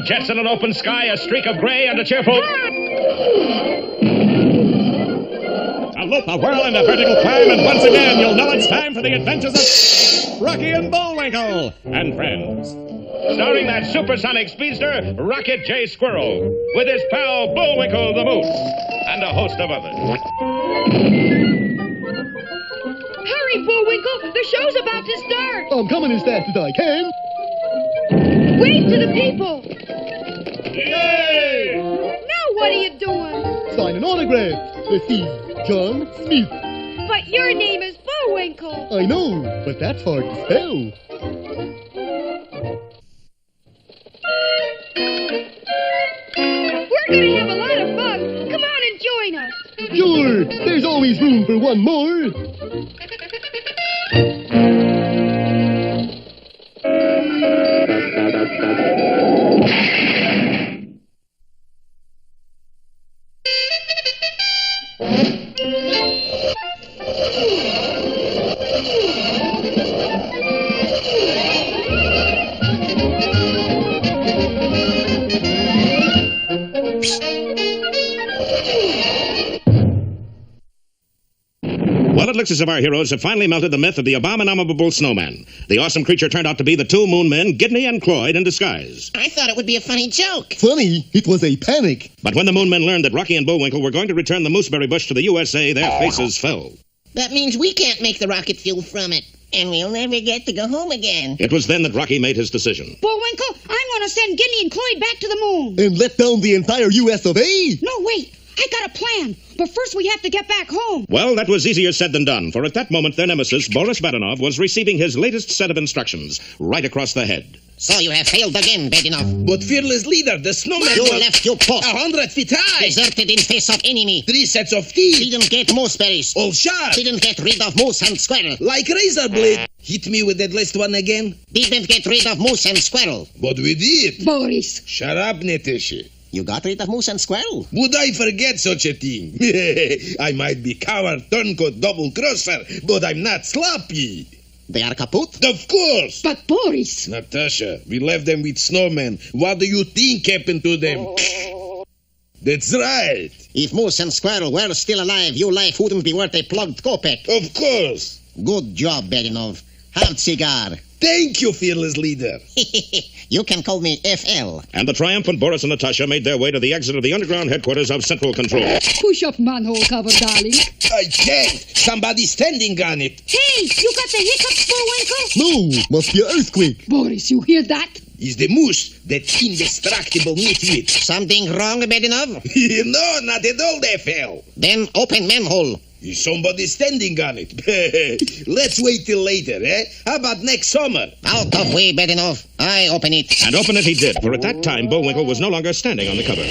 of jets in an open sky, a streak of gray, and a cheerful... A loop, a whirl, and a vertical climb, and once again you'll know it's time for the adventures of Rocky and Bullwinkle and Friends. Starring that supersonic speedster, Rocket J. Squirrel, with his pal Bullwinkle the Moose, and a host of others. Hurry, Bullwinkle! The show's about to start! I'm coming as fast as I can. Wave to the people! Yay! Now what are you doing? Signing autographs. Let's see. John Smith. But your name is Bullwinkle. I know, but that's hard to spell. We're gonna have a lot of fun. Come on and join us. Sure, there's always room for one more. Well, it looks as if our heroes have finally melted the myth of the abominable snowman. The awesome creature turned out to be the two moon men, Gidney and Cloyd, in disguise. I thought it would be a funny joke. Funny, it was a panic. But when the moon men learned that Rocky and Bullwinkle were going to return the mooseberry bush to the USA, their faces fell. That means we can't make the rocket fuel from it. And we'll never get to go home again. It was then that Rocky made his decision. Bullwinkle, I'm gonna send Gidney and Cloyd back to the moon. And let down the entire US of A? No, wait. I got a plan. But first we have to get back home. Well, that was easier said than done, for at that moment their nemesis, Boris Badenov, was receiving his latest set of instructions right across the head. So you have failed again, Badenov. But fearless leader, the snowman You was left your post. 100 feet high. Deserted in face of enemy. 3 sets of teeth. Didn't get mooseberries. All sharp. Didn't get rid of moose and squirrel. Like razor blade. Hit me with that last one again. Didn't get rid of moose and squirrel. But we did. Boris. Shut up, Natasha. You got rid of moose and squirrel? Would I forget such a thing? I might be coward, turncoat, double-crosser, but I'm not sloppy. They are kaput? Of course. But Boris. Natasha, we left them with snowmen. What do you think happened to them? That's right. If moose and squirrel were still alive, your life wouldn't be worth a plugged kopeck. Of course. Good job, Badenov. Have cigar. Thank you, fearless leader. You can call me FL. And the triumphant Boris and Natasha made their way to the exit of the underground headquarters of Central Control. Push up manhole cover, darling. I can't. Somebody's standing on it. Hey, you got the hiccups, Bullwinkle? No, must be an earthquake. Boris, you hear that? Is the moose, that indestructible nitwit. Something wrong, Badenov? No, not at all, FL. Then open manhole. Is somebody standing on it? Let's wait till later, eh? How about next summer? Out of way, Badenov. I open it. And open it he did, for at that time Bullwinkle was no longer standing on the cover.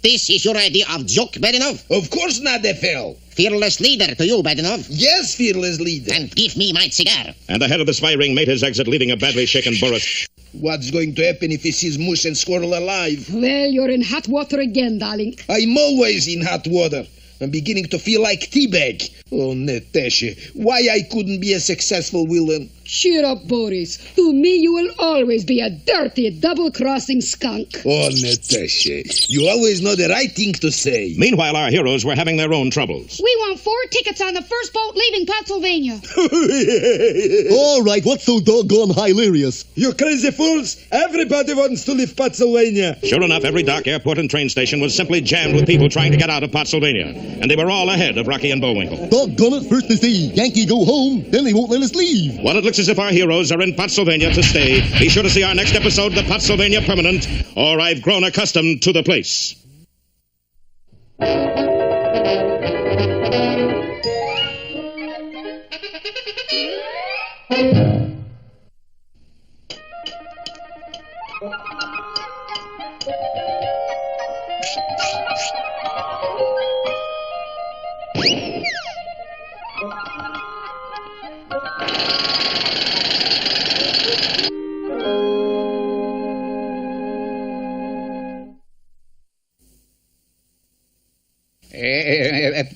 This is your idea of joke, Badenov? Of course not, FL. Fearless leader to you, Badenov. Yes, fearless leader. And give me my cigar. And the head of the spy ring made his exit, leaving a badly shaken Boris. What's going to happen if he sees moose and squirrel alive? Well, you're in hot water again, darling. I'm always in hot water. I'm beginning to feel like teabag. Oh, Natasha, why I couldn't be a successful villain? Cheer up, Boris. To me, you will always be a dirty, double-crossing skunk. Oh, Natasha, you always know the right thing to say. Meanwhile, our heroes were having their own troubles. We want 4 tickets on the first boat leaving Pennsylvania. All right, what's so doggone hilarious? You crazy fools! Everybody wants to leave Pennsylvania. Sure enough, every dock, airport, and train station was simply jammed with people trying to get out of Pennsylvania. And they were all ahead of Rocky and Bullwinkle. Doggone it, first they say Yankee go home, then they won't let us leave. Well, it looks as if our heroes are in Pennsylvania to stay. Be sure to see our next episode, The Pennsylvania Permanent, or I've Grown Accustomed to the Place.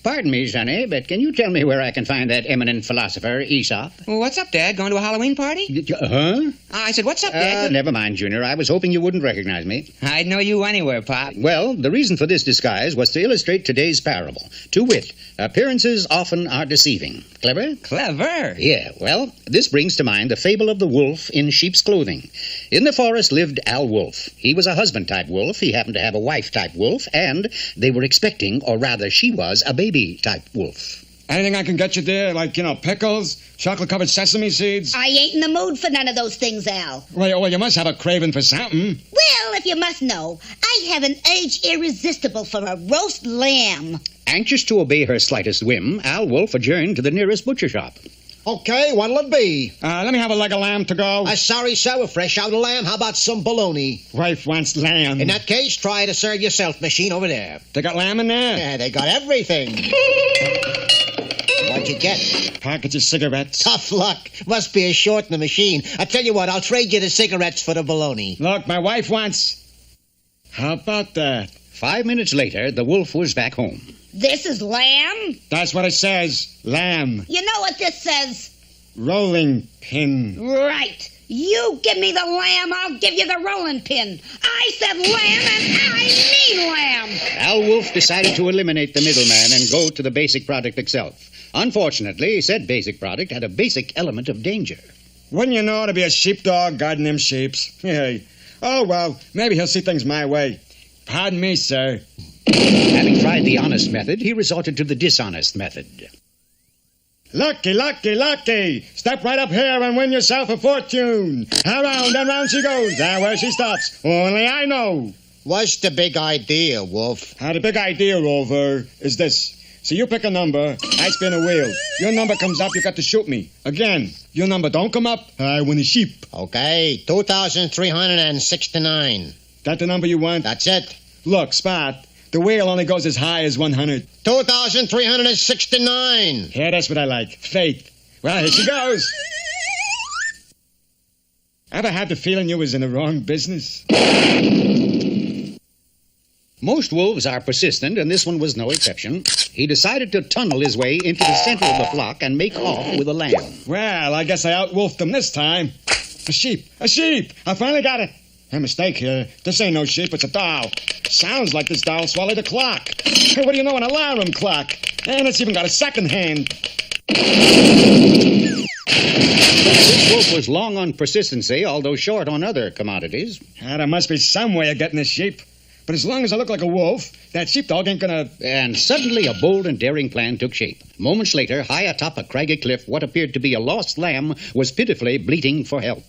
Pardon me, Sonny, but can you tell me where I can find that eminent philosopher, Aesop? Well, what's up, Dad? Going to a Halloween party? Huh? I said, what's up, Dad? Never mind, Junior. I was hoping you wouldn't recognize me. I'd know you anywhere, Pop. Well, the reason for this disguise was to illustrate today's parable. To wit, appearances often are deceiving. Clever? Clever. Yeah, well, this brings to mind the fable of the wolf in sheep's clothing. In the forest lived Al Wolf. He was a husband-type wolf. He happened to have a wife-type wolf, and they were expecting, or rather she was, a baby-type wolf. Anything I can get you there? Like, pickles? Chocolate-covered sesame seeds? I ain't in the mood for none of those things, Al. Well, you must have a craving for something. Well, if you must know, I have an urge irresistible for a roast lamb. Anxious to obey her slightest whim, Al Wolf adjourned to the nearest butcher shop. Okay, what'll it be? Let me have a leg of lamb to go. Sorry, sir, we're fresh out of lamb. How about some bologna? Wife wants lamb. In that case, try the serve-yourself machine over there. They got lamb in there? Yeah, they got everything. What'd you get? Package of cigarettes. Tough luck. Must be a short in the machine. I tell you what, I'll trade you the cigarettes for the bologna. Look, my wife wants... How about that? 5 minutes later, the wolf was back home. This is lamb? That's what it says. Lamb. You know what this says? Rolling pin. Right. You give me the lamb, I'll give you the rolling pin. I said lamb, and I mean lamb. Al Wolf decided to eliminate the middleman and go to the basic product itself. Unfortunately, said basic product had a basic element of danger. Wouldn't you know to be a sheepdog guarding them sheeps? Hey. Oh, well, maybe he'll see things my way. Pardon me, sir. Having tried the honest method, he resorted to the dishonest method. Lucky, lucky, lucky! Step right up here and win yourself a fortune. Around and round she goes. There where she stops. Only I know. What's the big idea, Wolf? The big idea, Rover, is this. So you pick a number, I spin a wheel. Your number comes up, you got to shoot me. Again, your number don't come up, I win a sheep. Okay, 2,369. That the number you want? That's it. Look, Spot, the wheel only goes as high as 100. 2,369. Yeah, that's what I like. Faith. Well, here she goes. Ever had the feeling you was in the wrong business? Most wolves are persistent, and this one was no exception. He decided to tunnel his way into the center of the flock and make off with a lamb. Well, I guess I outwolfed him this time. A sheep! A sheep! I finally got it! A mistake here. This ain't no sheep, it's a doll. Sounds like this doll swallowed a clock. Hey, what do you know, an alarm clock? And it's even got a second hand. This wolf was long on persistency, although short on other commodities. There must be some way of getting a sheep. But as long as I look like a wolf, that sheepdog ain't gonna... And suddenly a bold and daring plan took shape. Moments later, high atop a craggy cliff, what appeared to be a lost lamb was pitifully bleating for help.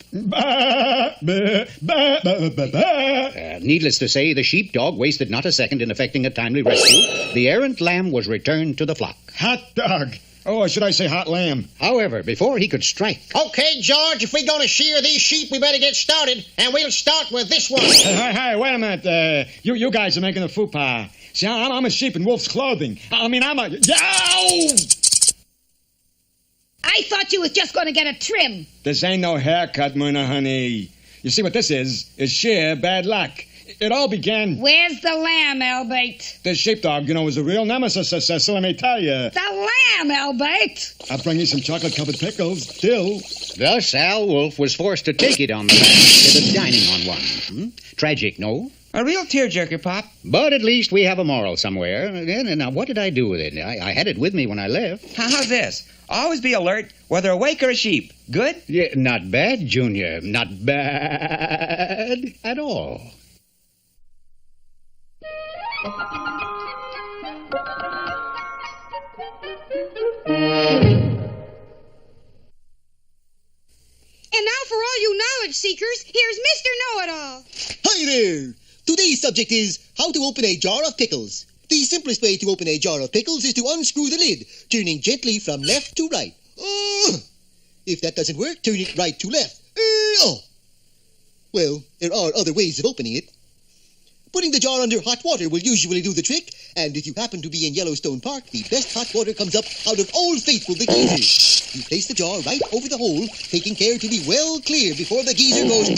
Needless to say, the sheepdog wasted not a second in effecting a timely rescue. The errant lamb was returned to the flock. Hot dog! Oh, or should I say hot lamb? However, before he could strike... Okay, George, if we're going to shear these sheep, we better get started. And we'll start with this one. Hey, wait a minute. You guys are making a faux pas. See, I'm a sheep in wolf's clothing. I mean, I'm a... Ow! I thought you was just going to get a trim. This ain't no haircut, Myrna, honey. You see what this is sheer bad luck. It all began... Where's the lamb, Albert? This sheepdog, was a real nemesis, so let me tell you. The lamb, Albert! I'll bring you some chocolate-covered pickles, dill. Thus, Al Wolf was forced to take it on the lamb instead of dining on one. Tragic, no? A real tearjerker, Pop. But at least we have a moral somewhere. And now, what did I do with it? I had it with me when I left. How's this? Always be alert, whether awake or asleep. Good? Yeah, not bad, Junior. Not bad at all. And now for all you knowledge seekers, here's Mr. Know-It-All. Hi there! Today's subject is how to open a jar of pickles. The simplest way to open a jar of pickles is to unscrew the lid, turning gently from left to right. If that doesn't work, turn it right to left. Well, there are other ways of opening it. Putting the jar under hot water will usually do the trick, and if you happen to be in Yellowstone Park, the best hot water comes up out of Old Faithful, the geyser. You place the jar right over the hole, taking care to be well clear before the geyser goes...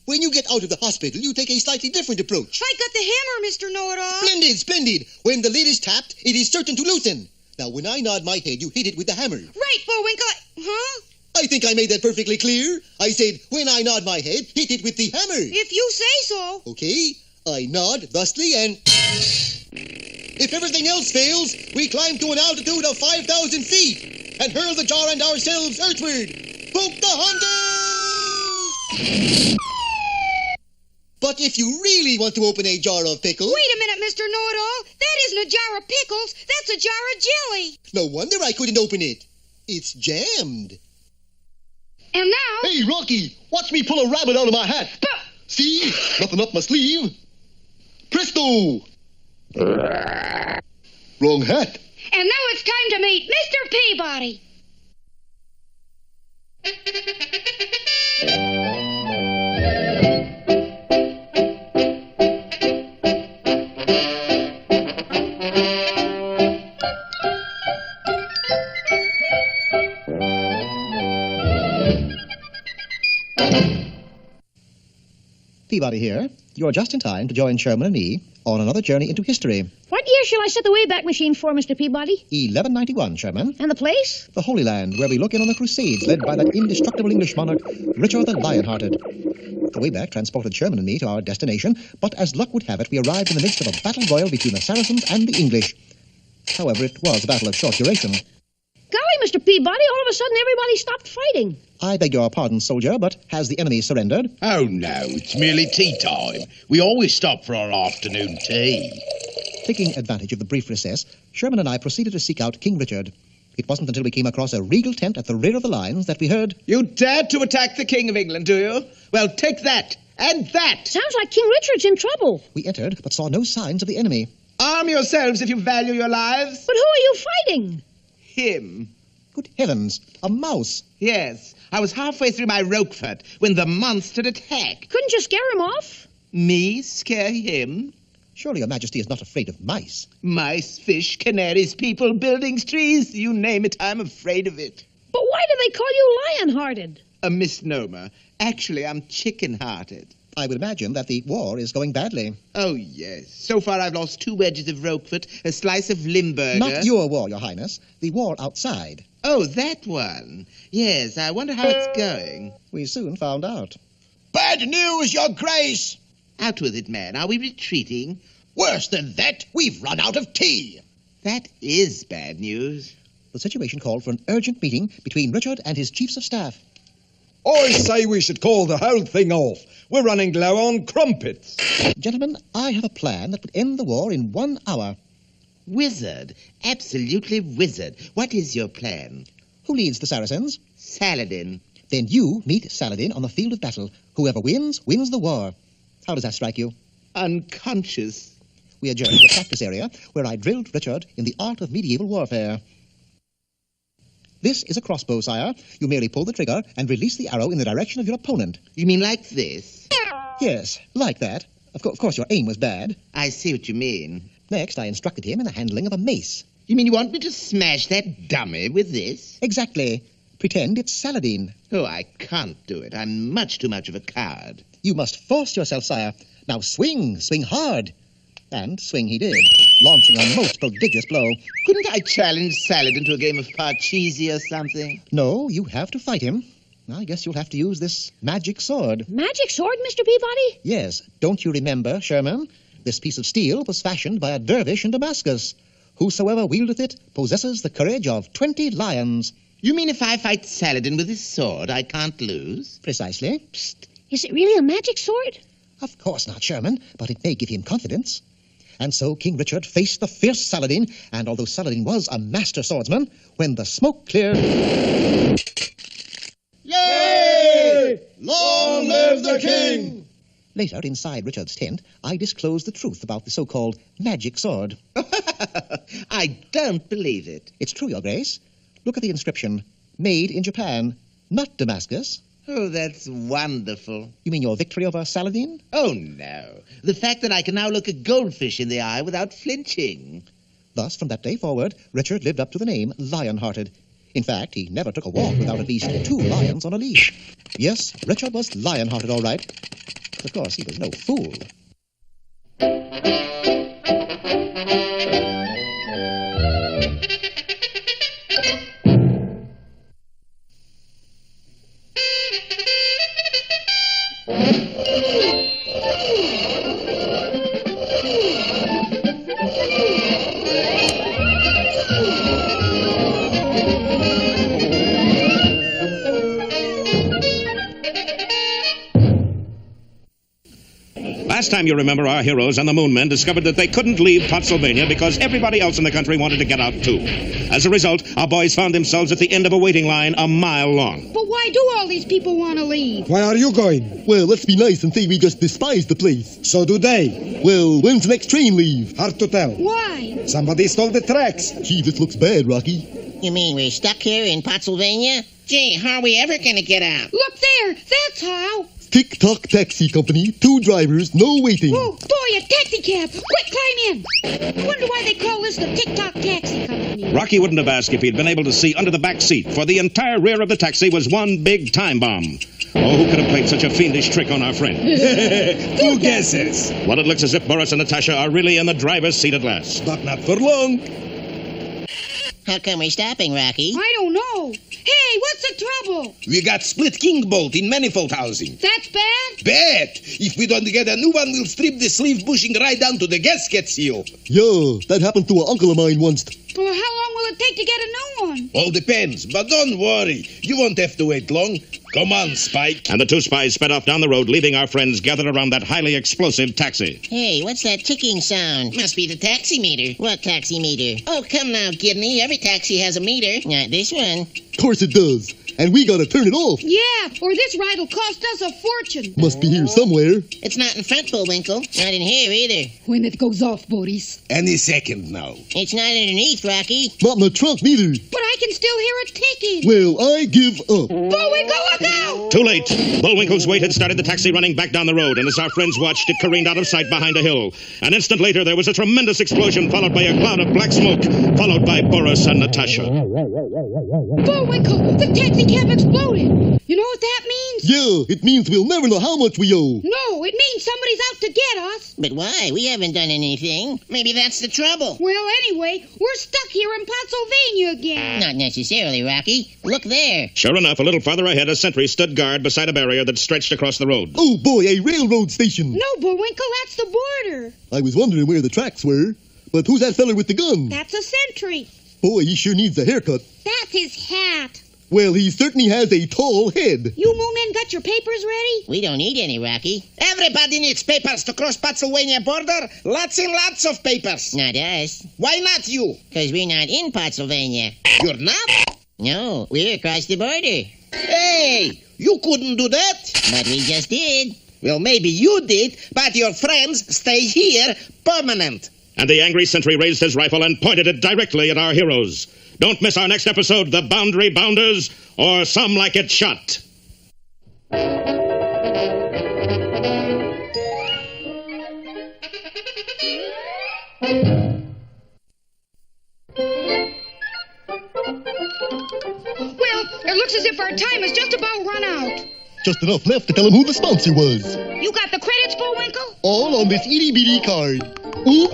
When you get out of the hospital, you take a slightly different approach. I got the hammer, Mr. Know-It-all. Splendid, splendid. When the lid is tapped, it is certain to loosen. Now, when I nod my head, you hit it with the hammer. Right, Bullwinkle. Huh? I think I made that perfectly clear. I said, when I nod my head, hit it with the hammer. If you say so. Okay, I nod thusly and... If everything else fails, we climb to an altitude of 5,000 feet and hurl the jar and ourselves earthward. Pocahontas! But if you really want to open a jar of pickles... Wait a minute, Mr. Know-It-all. That isn't a jar of pickles. That's a jar of jelly. No wonder I couldn't open it. It's jammed. And now... Hey, Rocky, watch me pull a rabbit out of my hat. See? Nothing up my sleeve. Presto! Wrong hat. And now it's time to meet Mr. Peabody. Peabody here. You're just in time to join Sherman and me on another journey into history. What year shall I set the Wayback Machine for, Mr. Peabody? 1191, Sherman. And the place? The Holy Land, where we look in on the Crusades led by that indestructible English monarch, Richard the Lionhearted. The Wayback transported Sherman and me to our destination, but as luck would have it, we arrived in the midst of a battle royal between the Saracens and the English. However, it was a battle of short duration. Golly, Mr. Peabody, all of a sudden everybody stopped fighting. I beg your pardon, soldier, but has the enemy surrendered? Oh, no, it's merely tea time. We always stop for our afternoon tea. Taking advantage of the brief recess, Sherman and I proceeded to seek out King Richard. It wasn't until we came across a regal tent at the rear of the lines that we heard... You dared to attack the King of England, do you? Well, take that, and that! Sounds like King Richard's in trouble. We entered, but saw no signs of the enemy. Arm yourselves if you value your lives. But who are you fighting? Him. Good heavens, a mouse. Yes, I was halfway through my Roquefort when the monster attacked. Couldn't you scare him off? Me scare him? Surely your majesty is not afraid of mice. Mice, fish, canaries, people, buildings, trees, you name it, I'm afraid of it. But why do they call you lion-hearted? A misnomer. Actually, I'm chicken-hearted. I would imagine that the war is going badly. Oh, yes. So far I've lost 2 wedges of Roquefort, a slice of Limburger. Not your war, your highness. The war outside. Oh, that one. Yes, I wonder how it's going. We soon found out. Bad news, your grace! Out with it, man. Are we retreating? Worse than that, we've run out of tea. That is bad news. The situation called for an urgent meeting between Richard and his chiefs of staff. I say we should call the whole thing off. We're running low on crumpets. Gentlemen, I have a plan that would end the war in 1 hour. Wizard. Absolutely wizard. What is your plan? Who leads the Saracens? Saladin. Then you meet Saladin on the field of battle. Whoever wins, wins the war. How does that strike you? Unconscious. We adjourn to a practice area where I drilled Richard in the art of medieval warfare. This is a crossbow, sire. You merely pull the trigger and release the arrow in the direction of your opponent. You mean like this? Yes, like that. Of course, your aim was bad. I see what you mean. Next, I instructed him in the handling of a mace. You mean you want me to smash that dummy with this? Exactly. Pretend it's Saladin. Oh, I can't do it. I'm much too much of a coward. You must force yourself, sire. Now swing hard. And swing he did, launching a most prodigious blow. Couldn't I challenge Saladin to a game of Parcheesi or something? No, you have to fight him. I guess you'll have to use this magic sword. Magic sword, Mr. Peabody? Yes. Don't you remember, Sherman? This piece of steel was fashioned by a dervish in Damascus. Whosoever wieldeth it possesses the courage of 20 lions. You mean if I fight Saladin with his sword, I can't lose? Precisely. Psst. Is it really a magic sword? Of course not, Sherman, but it may give him confidence. And so King Richard faced the fierce Saladin, and although Saladin was a master swordsman, when the smoke cleared... Yay! Long live the king! Later, inside Richard's tent, I disclosed the truth about the so-called magic sword. I don't believe it. It's true, Your Grace. Look at the inscription. Made in Japan, not Damascus. Oh, that's wonderful. You mean your victory over Saladin? Oh, no. The fact that I can now look a goldfish in the eye without flinching. Thus, from that day forward, Richard lived up to the name Lion-Hearted. In fact, he never took a walk without at least 2 lions on a leash. Yes, Richard was lion-hearted, all right. Of course, he was no fool. Last time you remember, our heroes and the Moon Men discovered that they couldn't leave Pottsylvania because everybody else in the country wanted to get out too. As a result, our boys found themselves at the end of a waiting line a mile long. But why do all these people want to leave? Why are you going? Well, let's be nice and say we just despise the place. So do they. Well, when's the next train leave? Hard to tell. Why? Somebody stole the tracks. Gee, this looks bad, Rocky. You mean we're stuck here in Pottsylvania? Gee, how are we ever gonna get out? Look there. That's how. Tick-tock taxi company, 2 drivers, no waiting. Oh, boy, a taxi cab. Quick, climb in. I wonder why they call this the Tick-Tock Taxi Company. Rocky wouldn't have asked if he'd been able to see under the back seat, for the entire rear of the taxi was one big time bomb. Oh, who could have played such a fiendish trick on our friend? 2 guesses. Well, it looks as if Boris and Natasha are really in the driver's seat at last. But not for long. How come we're stopping, Rocky? I don't know. Hey, what's the trouble? We got split king bolt in manifold housing. That's bad? Bad. If we don't get a new one, we'll strip the sleeve bushing right down to the gasket seal. Yeah, that happened to an uncle of mine once. Well, how long will it take to get a new one? All depends, but don't worry. You won't have to wait long. Come on, Spike. And the 2 spies sped off down the road, leaving our friends gathered around that highly explosive taxi. Hey, what's that ticking sound? Must be the taxi meter. What taxi meter? Oh, come now, Gidney. Every taxi has a meter. Not this one. Of course it does. And we gotta turn it off. Yeah, or this ride will cost us a fortune. Must be here somewhere. It's not in front, Bullwinkle. Not in here either. When it goes off, Boris. Any second now. It's not underneath, Rocky. Not in the trunk, neither. But I can still hear it ticking. Well, I give up. Bullwinkle, look out! Too late. Bullwinkle's weight had started the taxi running back down the road, and as our friends watched, it careened out of sight behind a hill. An instant later, there was a tremendous explosion, followed by a cloud of black smoke, followed by Boris and Natasha. Bullwinkle, the taxi cab exploded. You know what that means? Yeah, it means we'll never know how much we owe. No, it means somebody's out to get us. But why? We haven't done anything. Maybe that's the trouble. Well, anyway, we're stuck here in Pottsylvania again. Not necessarily, Rocky. Look there. Sure enough, a little farther ahead, a sentry stood guard beside a barrier that stretched across the road. Oh boy, a railroad station. No, Bullwinkle, that's the border. I was wondering where the tracks were. But who's that feller with the gun? That's a sentry. Boy, he sure needs a haircut. That's his hat. Well, he certainly has a tall head. You Moon Men got your papers ready? We don't need any, Rocky. Everybody needs papers to cross Pottsylvania border. Lots and lots of papers. Not us. Why not you? Because we're not in Pottsylvania. You're not? No, we're across the border. Hey, you couldn't do that. But we just did. Well, maybe you did, but your friends stay here permanent. And the angry sentry raised his rifle and pointed it directly at our heroes. Don't miss our next episode, The Boundary Bounders, or Some Like It Shot. Well, it looks as if our time is just about run out. Just enough left to tell him who the sponsor was. You got the credits, Bullwinkle? All on this itty-bitty card. Oop.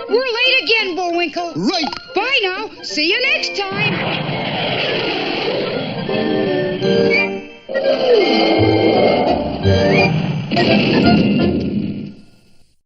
We're late again, Bullwinkle. Right. Bye now. See you next time.